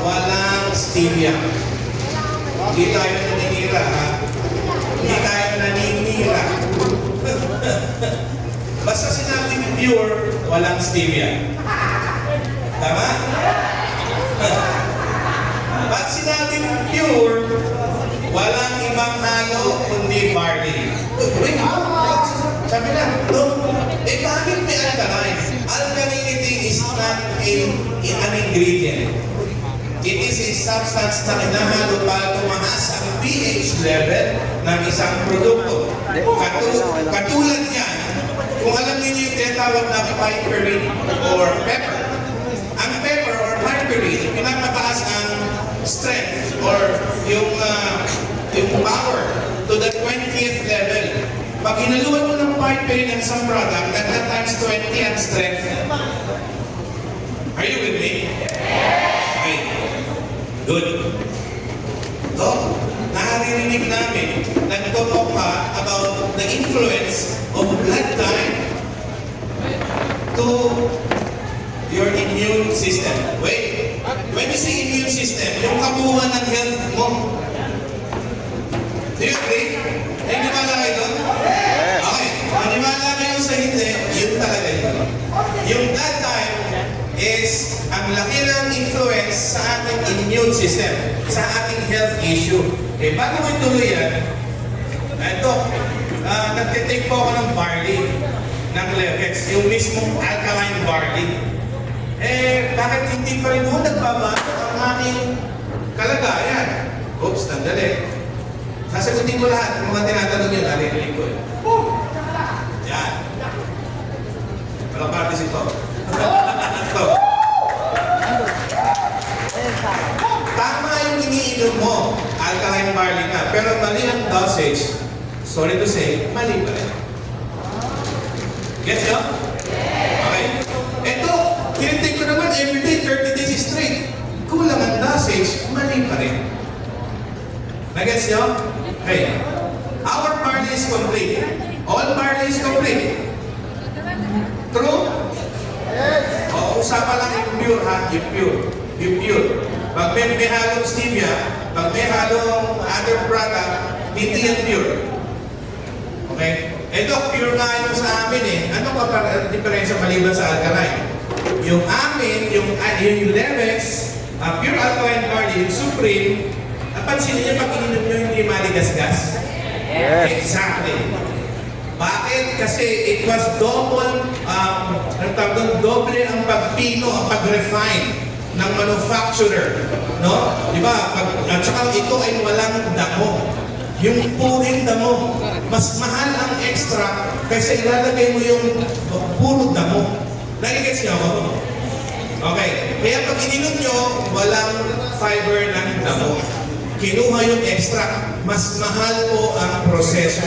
walang stevia. Hindi tayo naninira, ha? Hindi tayo naninira. Basta sinabing pure, walang stevia. Tama? Pag sinabing pure, walang ibang halo kundi barley. Wait, sabi na, no? Eh bakit may alkaline? Alkalinity is not an ingredient. It is a substance na kinahalo para tumaas ang pH level ng isang produkto. Katulad yan, kung alam niyo yung tinatawag na piperine or pepper. Ang pepper or piperine, pinapataas ang strength or yung power to the 20th level. Pag hinaluan mo ng piperine ng isang product, that times 20 ang strength. Are you with me? Okay. Good. So, naririnig namin, nagtotalk ka about the influence of blood type to your immune system. Wait, when you say immune system, yung kabuuan ng health mo. Do you agree? Naniniwala kayo doon? Okay. Maniwala kayo sa hindi, yun talaga yun. Yung blood type is ang laki ng influence sa ating immune system, sa ating health issue. Eh, bago mo ituloy yan, ito, nagtitake po ako ng barley, ng Levex, yung mismong alkaline barley. Eh, bakit hindi pa rin ho nagbabago ang aking kalagayan? Oops, nandali. Sasagutin ko lahat ng mga tinatanong yun, narinig ko. Yan. Walang parties ito. Ito. Tama yung iniinom mo, alkaline barley na, pero mali ang dosage. Sorry to say, mali pa rin. Gets nyo? Okay. Ito, tinitake ko naman everyday, 30 days straight. Kulang ang dosage, mali pa rin. Nagets nyo? Okay. Our barley is complete. All barley is complete. True? Yes. O, usapan lang yung pure, ha? Yung pure. Yung pure. Pag may halong stevia, pag may halong other product, hindi yan pure. Okay? Ito, pure nga yung sa amin eh. Ano pa diferensya maliban sa alkaline? Yung amin, yung Levex, pure alkaline barley, yung Supreme, napansin niyo pag ininom nyo hindi maligasgas? Yes. Exactly. Bakit? Kasi it was double, doble ang pagpino, ang pag-refine ng manufacturer. No? Di ba? At saka ito ay walang damo. Yung puring damo. Mas mahal ang extra kaysa ilalagay mo yung puro damo. Nagigets niyo ako? Okay. Kaya pag ininom nyo, walang fiber ng damo. Kinuha yung extra. Mas mahal po ang proseso.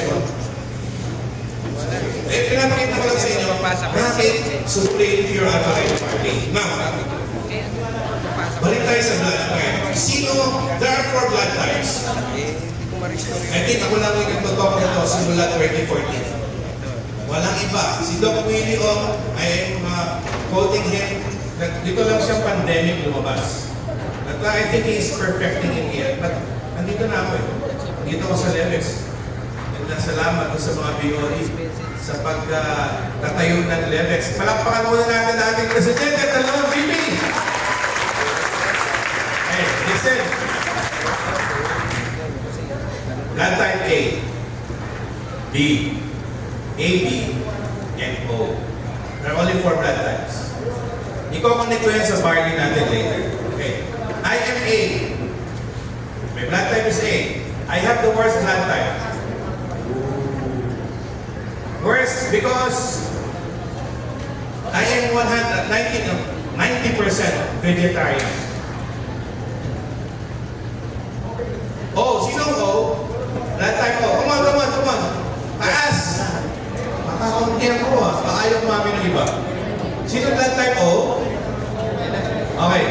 Eh, pinapakita ko lang sa inyo, bakit Supreme Pure Alkaline Barley? Now, balik tayo sa blood type. Sino? There are 4 blood types. I think ako lang yung nagtotalk na ito simula 2014. Walang iba. Si Doc Willie Ong, I am quoting him, dito lang siyang pandemic lumabas. At I think he is perfecting it here. But andito na ako eh. Dito ako sa Levex. Salamat sa mga BOE sa pagtatayo ng Levex. Palakpakan muna natin ating presidente, dalawang VP. Hey, listen. Blood type A, B, AB, and O. There are only 4 blood types. Iko-connect ko yan sa barley natin later. Okay. I am A. My blood type is A. I have the worst blood type. Worst because I am 90% vegetarian. Oh, sino O? Blood type O. Come on. Taas! Makakaunti ako ah. Ayaw mami ng iba. Sino blood type O? Okay.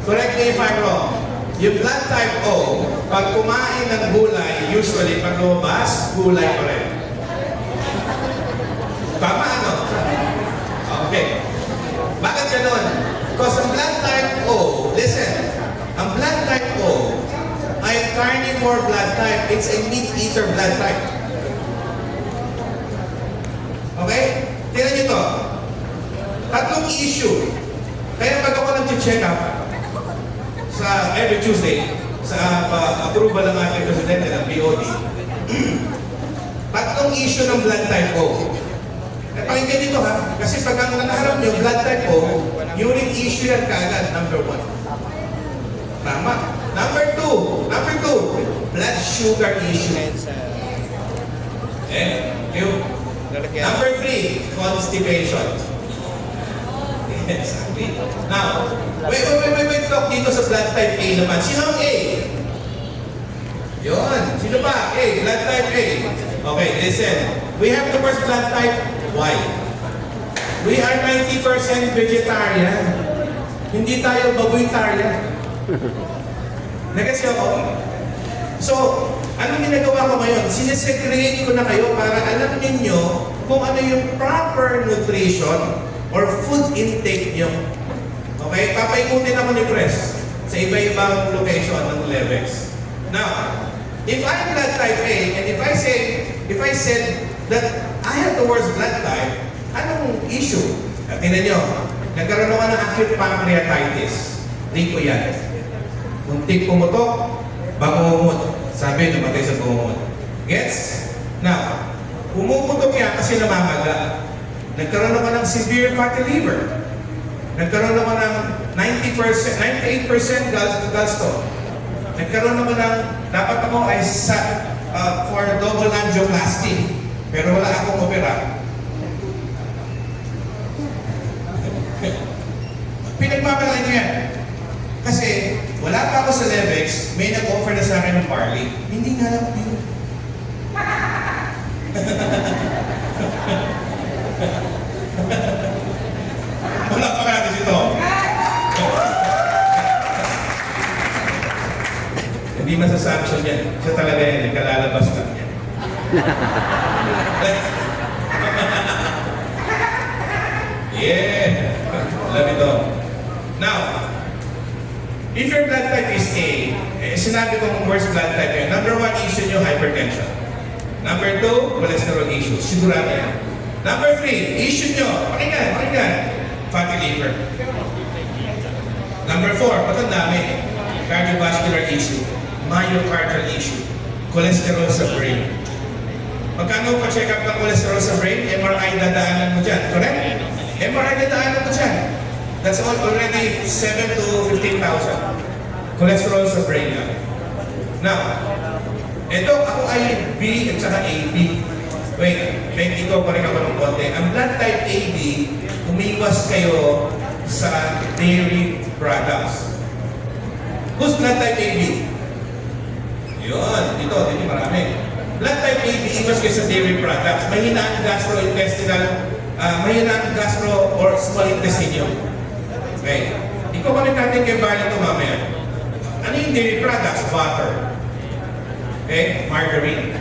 Correct me if I'm wrong. Yung blood type O, pag kumain ng gulay, usually pag lumabas, gulay pa rin. Tama ano? Okay. Bakit ganun? Because ang blood type O, type, it's a meat-eater blood type. Okay? Tingnan nyo to. Tatlong issue. Kaya pag ako nag-check up sa every Tuesday, sa approval ng ating presidente ng BOD, tatlong issue ng blood type O. Pakinggan dito ha, kasi pag ang naharap nyo, blood type O, uric issue yan kaagad, number 1. Tama. Number two, blood sugar issue. Number 3, constipation. Exactly. Now, wait, talk dito sa blood type A naman. Sino ang A? Yun. Sino ba? A, blood type A. Okay, listen. We have the first blood type Y. We are 90% vegetarian. Hindi tayo baboytarian. Nagets ko? So, anong ginagawa ko ngayon? Sinesegregate ko na kayo para alam ninyo kung ano yung proper nutrition or food intake nyo. Okay? Papaikutin ako ni Press sa iba-ibang location ng Levex. Now, if I'm blood type A, and if I said that I have the worst blood type, anong issue? Tingnan nyo, nagkaroon ako ng acute pancreatitis. Rico yan. Muntik pumutok, bangungumot. Sabi, namatay sa bangungumot. Gets? Now, pumuputok yan kasi namamaga. Nagkaroon ako ng severe fatty liver. Nagkaroon ako ng 98% gallstone. Nagkaroon ako ng, dapat ako ay for double angioplasty. Pero wala akong opera. Pinagmamalaki ko yan. Kasi wala pa ako sa Levex, may nag-offer na sa akin ng barley. Hindi nga lang yun. Wala pa natin ito. Hindi masasabi siya yan. Siya talaga yan, kalalabas lang yan. Yeah! Love it all. Now, if your blood type is A, sinabi kong worst blood type yan. Number 1 issue nyo, hypertension. Number 2, cholesterol issue. Sigurado yan. Number 3, issue nyo, pakinggan, fatty liver. Number 4, ba't ang dami? Cardiovascular issue, myocardial issue, cholesterol sa brain. Magkano pa-check up ng cholesterol sa brain? MRI dadaanan mo dyan, correct? MRI dadaanan mo dyan. That's already 7 to 15,000. Cholesterol sa brain lang. Now, ito ako ay B at saka AB. Wait, ito pa rin ako ng konti. Ang blood type AB, umiwas kayo sa dairy products. Who's blood type AB? Yun, dito marami. Blood type AB, iwas kayo sa dairy products. Mahina ang gastrointestinal, mahina ang gastro or small intestine yun. Okay. I-comment natin kay Barney ito mamaya. Ano yung dairy products? Butter. Okay? Margarine.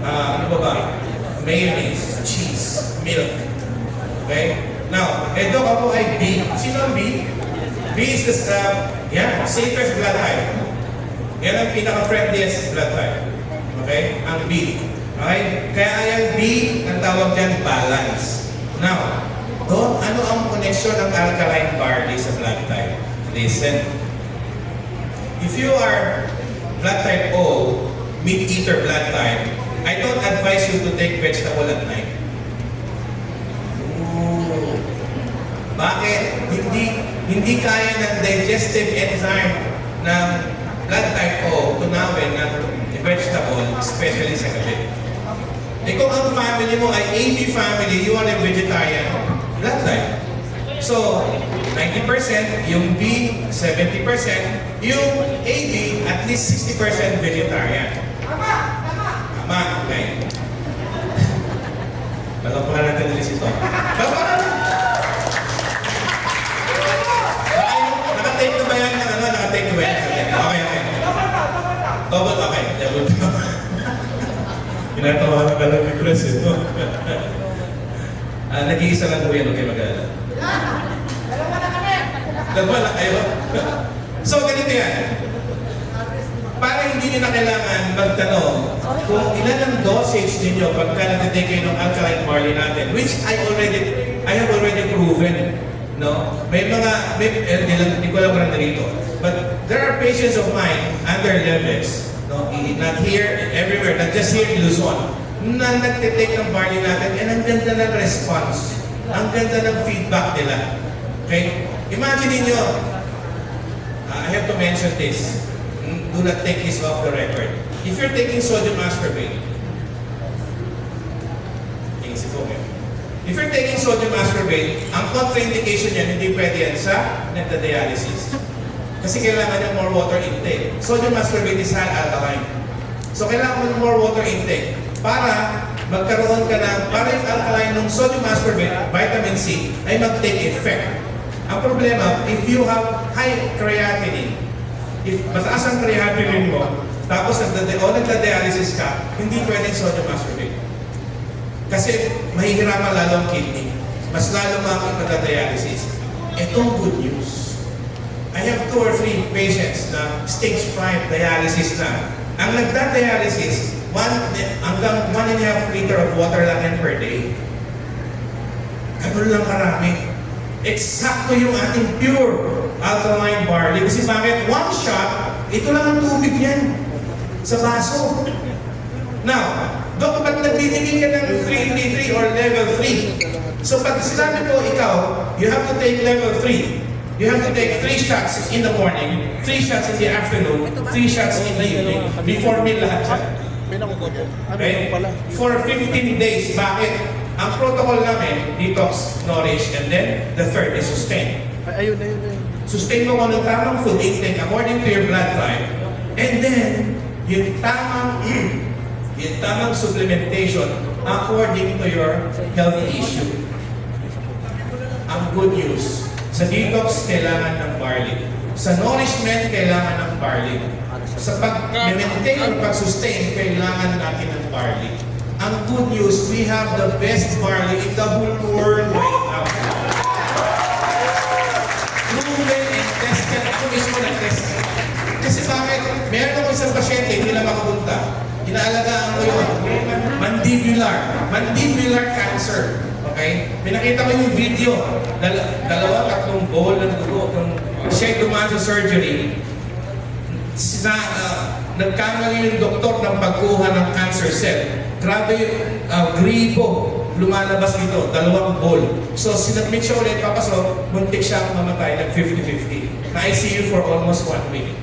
Ano ba? Mayonnaise, cheese, milk. Okay? Now, ito ako ay B. Sino ang B? B is the safest blood type. Yan ang pinaka-friendliest blood type. Okay? Ang B. Okay? Kaya ang B, ang tawag dyan, balance. Now, doon, ano ang connection ng alkaline barley sa blood type? Listen. If you are blood type O, meat-eater blood type, I don't advise you to take vegetable at night. Ooh. Bakit? Hindi kaya ng digestive enzyme ng blood type O tunawin ng vegetable, especially sa gabi. E kung ang family mo ay AB family, you are a vegetarian blood type. So, 90%, yung B, 70%, yung AB, at least 60% vegetarian. Tama, okay. Palapakan natin ulit ito. Palapakan natin! Nakatake na ba yan? Nakatake na ba yan? Okay. Double, okay. Double. Pinatawanan ka lang ni Chris, ito. Nag-iisa lang po yan, okay mag-alala. Dalawa na kayo. So, ganito yan. para hindi nyo na kailangan magtanong kung ilan ang dosage ninyo pagka natitake kayo ng alkaline barley natin, which I have already proven. No? Hindi ko alam kung dito. But there are patients of mine under levels, no? Not here, everywhere, not just here in Luzon, na nagtitake ng barley natin, and ang ganda ng response, ang ganda ng feedback nila. Okay? Imagine niyo, I have to mention this. Do not take this off the record. If you're taking sodium ascorbate, if you're taking sodium ascorbate, ang contraindication yan, hindi pwede yan sa nagda-dialysis. Kasi kailangan niya more water intake. Sodium ascorbate is high alkaline. So kailangan mo more water intake para magkaroon ka ng, para yung alkaline ng sodium ascorbate, vitamin C, ay mag-take effect. Ang problema, if you have high creatinine, if mataas ang creatinine mo, tapos nagda-dialysis ka, hindi pwedeng sodium ascorbate. Kasi mahihirapan lalo ang kidney. Mas lalo mga nagda-dialysis. Itong good news. I have 2 or 3 patients na stage 5 dialysis na. Ang nagda-dialysis, hanggang 1.5 liter of water lang yan per day. Ganun lang karami. Eksakto yung ating pure alkaline barley. Kasi bakit? 1 shot, ito lang ang tubig yan sa baso. Now, Dok, ba't nagbibigay ka ng 333 or level 3? So pag sinabi ko, ikaw, you have to take level 3. You have to take 3 shots in the morning, 3 shots in the afternoon, 3 shots in the evening, before meal lahat siya. Okay? For 15 days. Bakit? Ang protocol namin, detox, nourish, and then the third is sustain. Ayun. Sustain mo kung anong tamang food intake according to your blood type. And then, yung tamang supplementation according to your health issue. Ang good news, sa detox, kailangan ng barley. Sa nourishment, kailangan ng barley. Sa pag-maintain o pag-sustain, kailangan natin ng barley. Ang good news, we have the best barley in the whole world right now. Proven and tested. Ako mismo nag-test. Kasi bakit? Meron ako isang pasyente, hindi na makapunta. Inaalagaan ko yun. Mandibular cancer. Okay? Pinakita ko yung video. 2-3 bowl ng dugo. Siya dumaan sa surgery. Nagkamali yung doktor ng pagkuha ng cancer cell. Grabe yung gripo. Lumalabas dito. 2 bowl. So, sinadmit siya ulit, papasok, muntik siya mamatay ng 50-50. Na-ICU for almost 1 week.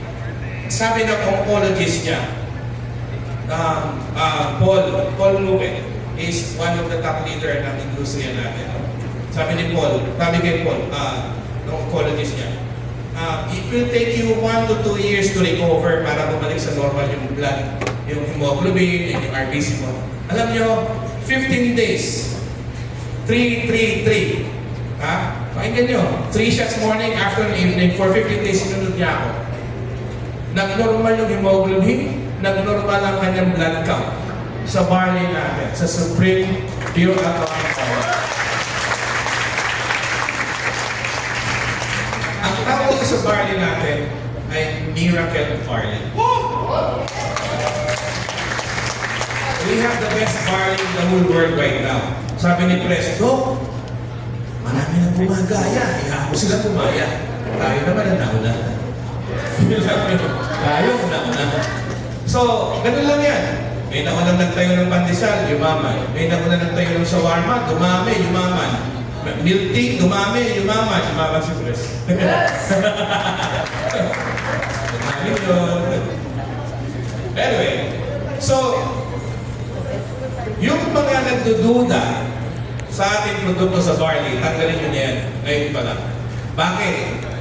Sabi ng oncologist niya, Paul Luque is one of the top leader ng industriya natin. Sabi ni Paul, kay Paul, ng oncologist niya, it will take you 1 to 2 years to recover para bumalik sa normal yung blood, yung hemoglobin, yung RBC mo. Alam nyo, 15 days, 3-3-3. Pakinggan nyo, 3 shots morning, afternoon, evening, for 15 days, sinunod niya ako. Nag-normal yung hemoglobin, nag-normal ang kanyang blood count sa barley natin, sa Supreme Pure Alkaline Barley. Ang tawag ko sa barley natin ay Miracle Barley. We have the best barley in the whole world right now. Sabi ni Presto, marami na pumagaya. Iha mo sila pumaya. Tayo naman ang nauna. Tayo nauna. So, ganun lang yan. May naunang nagtayo ng pandesal, yumaman. May naunang nagtayo ng shawarma, dumami, yumaman. Milk tea, dumami, yumaman. Yumaman si Pres. Anyway, so, yung mga nagdududa sa ating produkto sa barley, tanggalin nyo na yan. Ngayon pa lang. Bakit?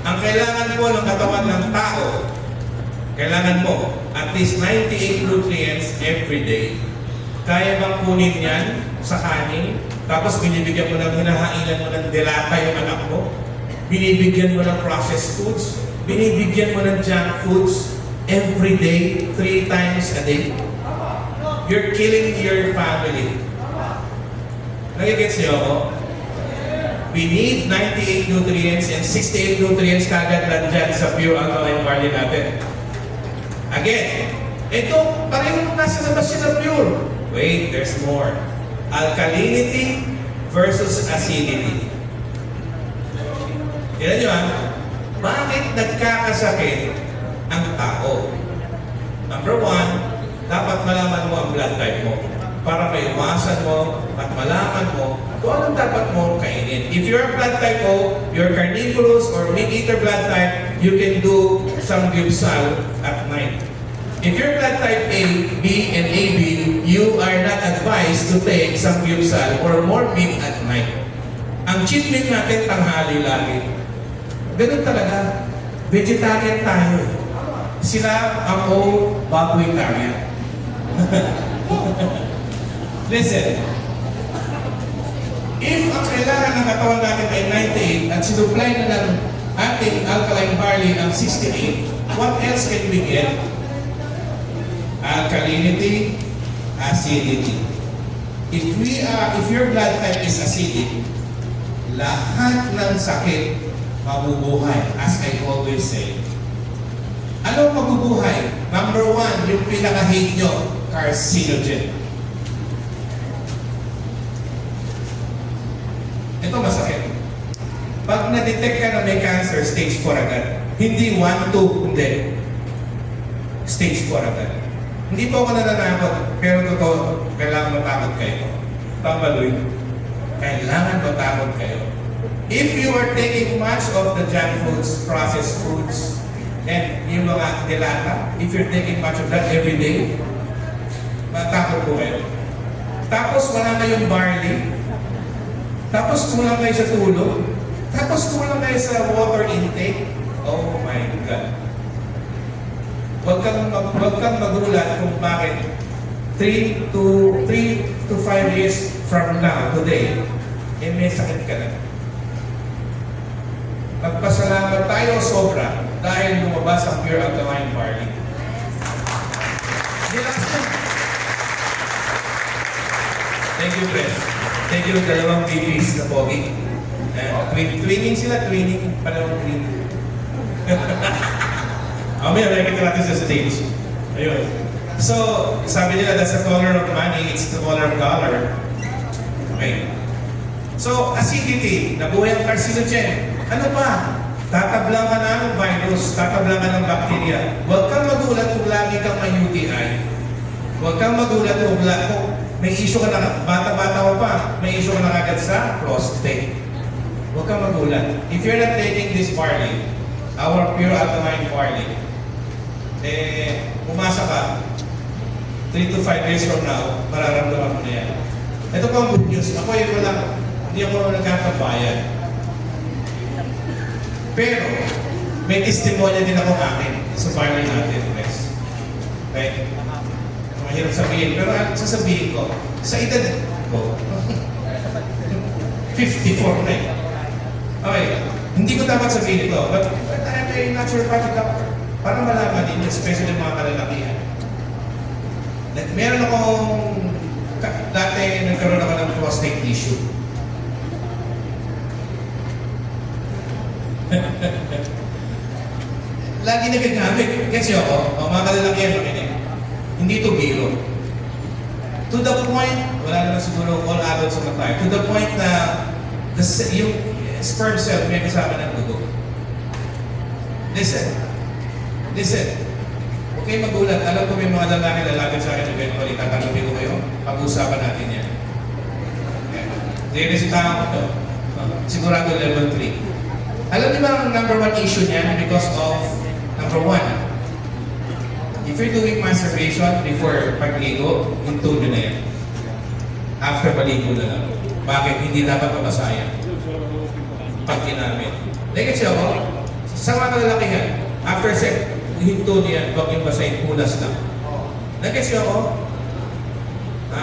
Ang kailangan po ng katawan ng tao, kailangan mo at least 98 nutrients every day. Kaya bang kunin yan sa kanin? Tapos binibigyan mo ng hinahainan mo ng delata yung anak mo? Binibigyan mo ng processed foods? Binibigyan mo ng junk foods every day, 3 times a day? You're killing your family. Nagigets niyo ako? We need 98 nutrients and 68 nutrients kagad nandyan sa pure alkaline barley natin. Again, ito, parehong nasa labas siya na pure. Wait, there's more. Alkalinity versus acidity. Tignan nyo bakit nagkakasakit ang tao? Number one, dapat malaman mo ang blood type mo para maiwasan mo at malaman mo kung anong dapat mo kainin. If you're blood type O, you're carnivorous or meat-eater blood type, you can do some gyupsal at night. If you're blood type A, B, and AB, you are not advised to take some gyupsal or more meat at night. Ang cheat meal natin tanghali lagi. Ganun talaga. Vegetarian tayo. Sila ang baboy-tarian. Listen, if ang kailangan ng katawan natin ay 98 at sinupply na ng ating alkaline barley ang 68, what else can we get? Alkalinity, acidity. If your blood type is acidic, lahat ng sakit mabubuhay, as I always say. Anong mabubuhay? Number one, yung pinaka-hate nyo, carcinogen. Ito masakit. Pag na-detect ka na may cancer, stage 4 agad. Hindi 1, 2, hindi. Stage 4 agad. Hindi po ako nananakot, pero totoo, kailangan matakot kayo. Pambaloy, kailangan matakot kayo. If you are taking much of the junk foods, processed foods, and yung mga delata, if you're taking much of that every day, matakot po kayo. Tapos wala kayong barley, tapos kulang kayo sa tulog, tapos kulang kayo sa water intake. Oh my God. Huwag kang magulat kung bakit 3 to 5 years from now, today, may sakit ka na. Magpasalamat tayo sobra dahil lumabas ang pure alkaline barley. Thank you, friends. Thank you, dalawang babies na pogi. Twinning sila, twinning. Panawang twinning. Mamaya, nakikita natin sa stage. Ayun. So, sabi nila, that's the color of money, it's the color of dollar. Okay. So, acidity, nabuhay ang carcinogen. Ano pa? Tatablang ka na ng virus, tatablang ka ng bacteria. Huwag kang magulat kung lagi kang may UTI. Huwag kang magulat kung may issue ka na, bata-bata ko pa, may issue ka na agad sa prostate. Huwag kang magulat. If you're not taking this barley, our pure alkaline barley, umasa ka, 3 to 5 years from now, mararamdaman mo na yan. Ito po ang good news. Ako ay hindi ako nagkakabayan. Pero, may testimonya din ako akin sa barley natin, guys. Okay? Mahirap sabihin, pero sasabihin ko, sa edad ko, 54 na yun. Okay, hindi ko dapat sabihin ito, but I'm a naturopathic doctor. Para malaman din, especially mga kalalakihan. Meron akong, dati nagkaroon ako ng prostate tissue. Lagi nagagamit. Kasi ako, mga kalalakihan makinig. Hindi ito biro. To the point, wala naman siguro all adults on the time, to the point na yung sperm cell may kasama ng dugo. Listen. Huwag kayong magulat. Alam ko may mga lalaki sa akin eventually, tatanggapin ko kayo. Pag-usapan natin yan. Diresitahan ko ito. Sigurado level 3. Alam niyo ba ang number 1 issue niyan? Because of, number 1, if you're doing masturbation before pagligo, intune nyo na yan. After paligo na lang. Bakit? Hindi dapat mabasayan. Pag ginamit. Like siya ako, sa mga kalalakihan, after sex, hinto niya, huwag yung basahin, punas lang. Nag-gets niyo ako? Ha?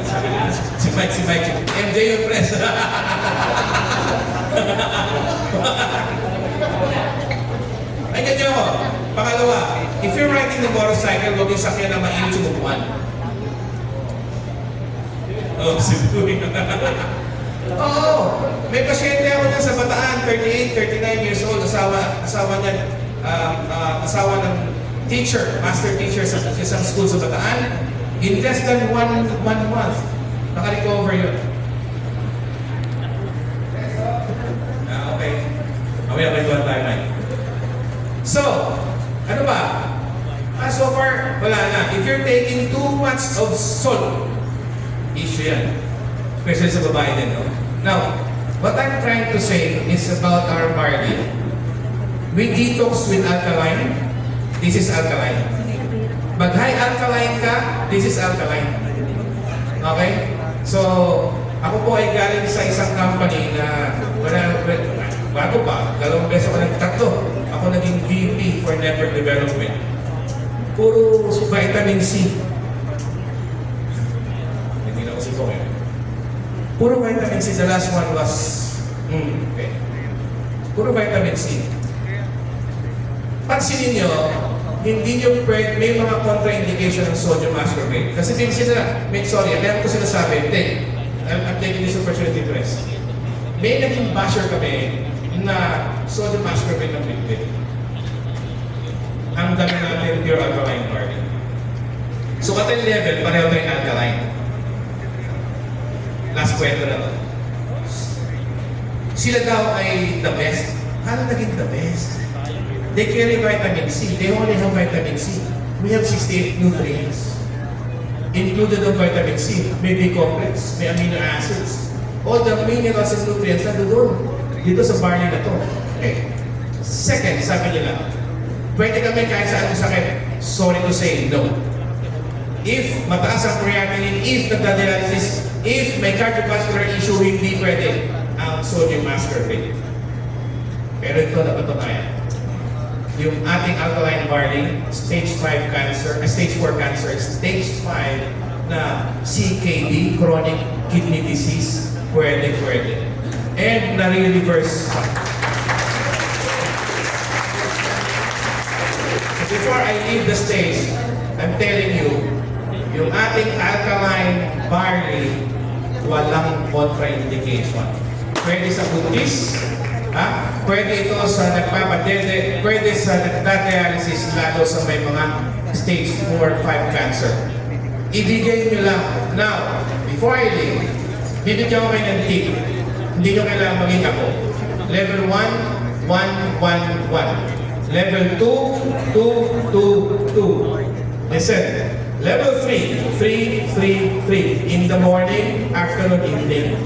Sabi nila, si Mike, MJ yung press. Ay, ganyan ako. Pangalawa, if you're riding the motorcycle, huwag yung sakyan na mainit yung upuan. Oh, siguro. Oo. May pasyente ako dyan sa Bataan, 38, 39 years old, asawa niya, asawa ng teacher, master teacher sa isang school sa Bataan, in less than one month, naka-recover yun. Okay. Mamaya may tuwan tayo, Mike. So, ano ba? So far, wala na. If you're taking too much of salt, issue yan. Especially sa babae din, no? Now, what I'm trying to say is about our barley. We detox with alkaline. This is alkaline. Pag high alkaline ka, this is alkaline. Okay? So, ako po ay galing sa isang company na bago pa, 2 beses ako tatlo. Ako naging VP for Network Development. Puro vitamin C. Hindi na ako si Pong. Puro vitamin C. The last one was... okay. Puro vitamin C. Pansinin nyo, hindi nyo may mga contraindication ng sodium ascorbate. Kasi din sila, kaya ko sinasabi, I'm taking this opportunity to rest. May naging basher kami na sodium ascorbate ng liquid. Ang dami natin pure alkaline barley. So at 11 level, pareho tayong alkaline. Last kwento na to. Sila daw ay the best. Paano naging the best? They carry vitamin C. They only have vitamin C. We have 68 nutrients. Included ang vitamin C. May B complex, may amino acids. All the minerals and nutrients na doon. Dito sa barley na to. Okay. Second, sabi nila, pwede kami kahit saan sakit. Sorry to say, no. If mataas ang creatinine, if nagda-dialysis, if may cardiovascular issue, hindi pwede ang sodium ascorbate. Pero ito napatunayan. Yung ating alkaline barley, stage 5 cancer, stage 4 cancer, stage 5 na CKD, chronic kidney disease, pwede. And nare-reverse pa. Before I leave the stage, I'm telling you, yung ating alkaline barley, walang contraindication. Pwede sa buntis, pwede ito sa nagpapadede, pwede sa nagda-dialysis, lalo sa may mga stage 4, 5 cancer. Ibigay nyo lang. Now, before I leave, bibigyan ko kayo ng tip. Hindi nyo kailangan maging ako. Level 1, 1, 1, 1. Level 2, 2, 2, 2. Listen. Level 3, 3, 3, 3. In the morning, afternoon, evening.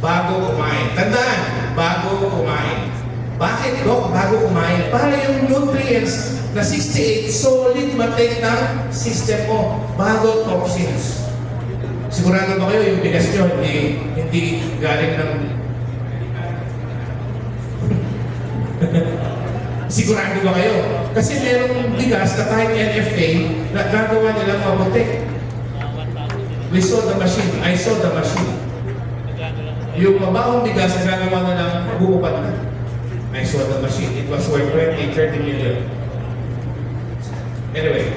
Bago kumain. Tandaan, bago kumain. Bakit, Dok? Bago kumain? Para yung nutrients na 68 solid matake ng system mo bago toxins. Sigurado ba kayo yung bigas nyo hindi galing ng... Sigurado ba kayo? Kasi merong bigas na kahit NFA na gagawa nilang mabuti. We saw the machine. I saw the machine. Yung mabahong bigas na gagawa nilang buupat na. I saw the machine. It was worth 20, 30 million. Anyway.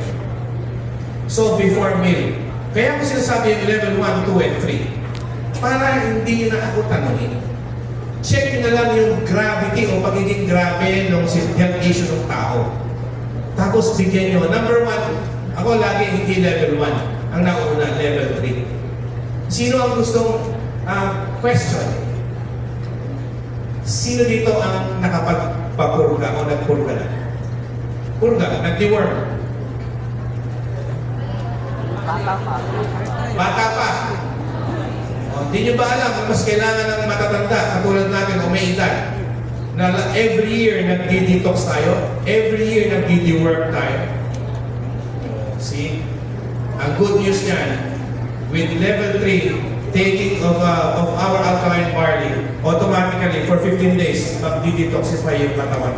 So before meal. Kaya ko sinasabi yung level 1, 2, and 3. Para hindi nyo na ako tanongin. Check nyo na lang yung gravity o pagiging grabe ng health issue ng tao. Tapos bigyan nyo. Number 1, ako lagi hindi level 1. Ang nauna, level 3. Sino ang gustong question? Sino dito ang nakapagpapurga o nagpurga na? Purga, nag-deworm. Bata pa. Hindi nyo ba alam kung mas kailangan ng matatanda, katulad natin o may edad, na every year nag-detox tayo, every year nag-dework tayo. See? Ang good news niyan, with level 3, taking of our alkaline barley, automatically for 15 days, mag-detoxify yung katawan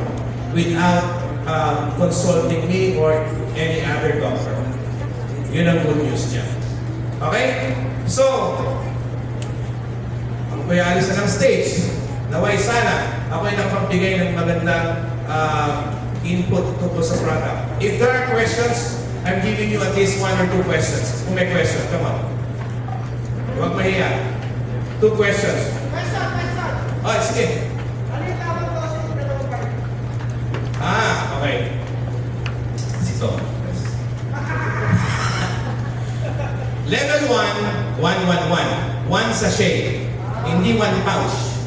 without consulting me or any other doctor. Yun ang good news niya. Okay? So, ako ay alis na ng stage. Naway sana, ako ay nakapagbigay ng magandang input tungkol sa product. If there are questions, I'm giving you at least 1 or 2 questions. Kung may question, come on. Huwag mahiya. 2 questions. Question. Oh, sige. Ano yung tawag ko sa dalawang barley? Okay. Ito. sachet. Hindi 1 pouch.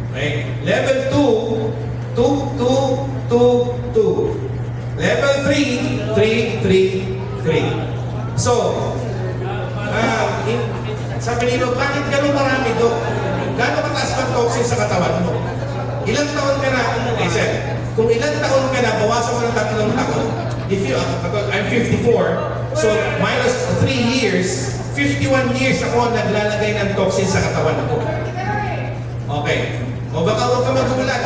Okay? Level 2, 2, 2, 2, 2. Level 3, 3, 3, 3. So, sabi nila, bakit gano'ng marami, Dok? Gano'ng kataas ang toxin sa katawan mo? Ilang taon ka na? Listen, kung ilang taon ka na, bawasan mo ng 3 taon. If you, I'm 54, so minus 3 years, 51 years ako naglalagay ng toxin sa katawan ko. Okay. O baka huwag ka magulat.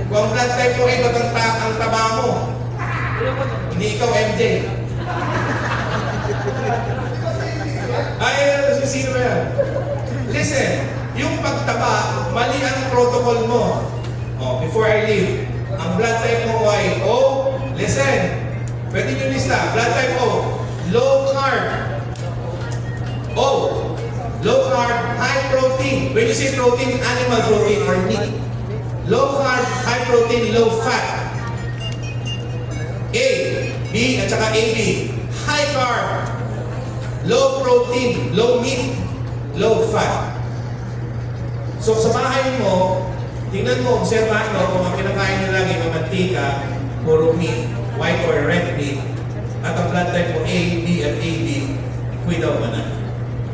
Kung ang blood type mo ay iba't ang taba mo. Hindi ikaw, MJ. Ay, sino ba yan? Listen, yung pagtaba, mali ang protocol mo. Oh, before I leave, ang blood type mo ay O. Listen, pwede nyo lista. Blood type O, low carb. O, low carb, high protein. When you say protein, animal protein or meat. Low carb, high protein, low fat. A, B, at saka AB. High carb, low protein, low meat, low fat. So sa bahay mo, tingnan mo, obserbahan mo kung ang kinakain nyo lagi ng mantika, puro meat, white or red meat, at ang blood type mo A, B, at AB, kuidaw ka na.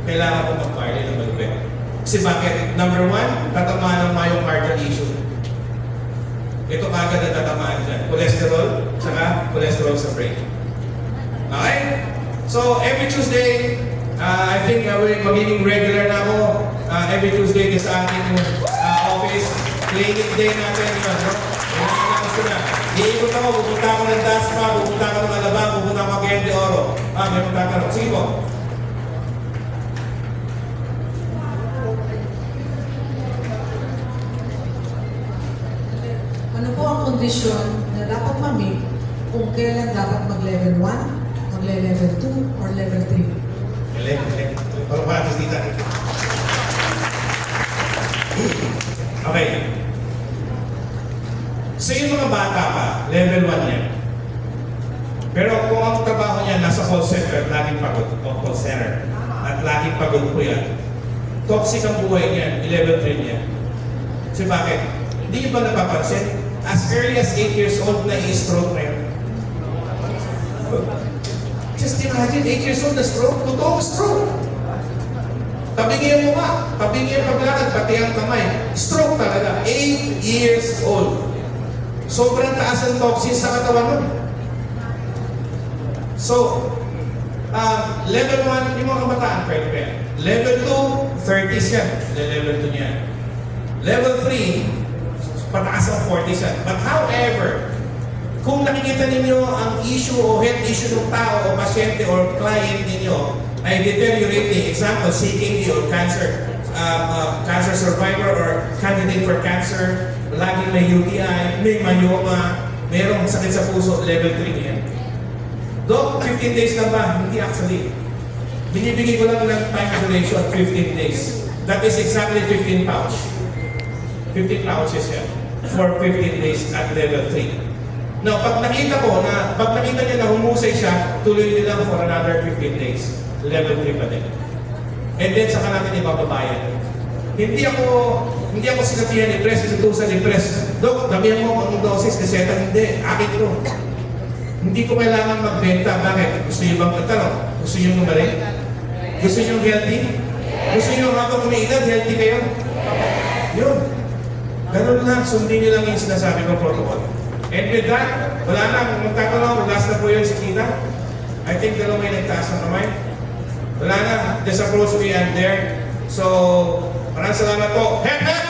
Kailangan mo mag-party ng malupit. Kasi bakit? Number 1, tatamaan ng myocardial issue. Ito kagad na tatamaan dyan. Cholesterol, saka cholesterol sa brain. Okay? So, every Tuesday, I think magiging regular na ako. Every Tuesday sa ating office. Clinic day natin yun, no? I-announce ko na. Iikot ako, pupunta ako ng Dasma, pupunta ako ng Alabang, pupunta ako kay Ende Oro. May magtatanong. Sige po. Ano po ang kondisyon na dapat ma-meet kung kailan dapat mag-level 1, mag-level 2, or level 3? Galing. Parang patis dito. Okay. So yung mga bata pa, level 1 yan. Pero kung ang trabaho niya nasa call center, laging pagod, o call center, at laging pagod po yan, toxic ang buhay niya, level 3 niya. So bakit? Hindi niyo ba napapansin? As early as 8 years old na i-stroke na yun. Just imagine, 8 years old na stroke, totoong stroke. Tabingin mo nga, tabingin paglakad, pati ang kamay. Stroke talaga, 8 years old. Sobrang taas ang toxin sa katawan mo. So, level 1, yung mga kabataan, pwede pa yan. Level 2, 30s yan. Level 2 niya. Level 3, pataas ang 40s yan. But however, kung nakikita ninyo ang issue o health issue ng tao o pasyente or client ninyo ay deteriorating, example, CKD or cancer, cancer survivor or candidate for cancer, laging may UTI, may myoma, mayroong sakit sa puso, level 3 yan. Dok, 15 days na ba? Hindi actually. Binibigay ko lang ng time duration, 15 days. That is exactly 15 pouch. 15 pouches yan for 15 days at level 3. Now, pag nakita niya na humusay siya, tuloy din lang for another 15 days. Level 3 pa din. And then, saka natin ibababayan. Hindi ako sinabihan ni Press, inutusan ni Press. Dok, damihan mo ang dosis kasi hindi. Akin to. Hindi ko kailangan magbenta. Bakit? Gusto niyo bang tatanong? Gusto niyo gumaling? Gusto niyo healthy? Gusto niyo habang umiidad, healthy kayo? Yun. Ganun lang. Sundin niyo lang yung sinasabi ko protocol. And with that, wala na. Kung magtatanong, last na po yun si Kita. I think dalawa may nagtaas ng kamay. Wala na. Just approach me, I'm there. So, maraming salamat po. Hep, hep!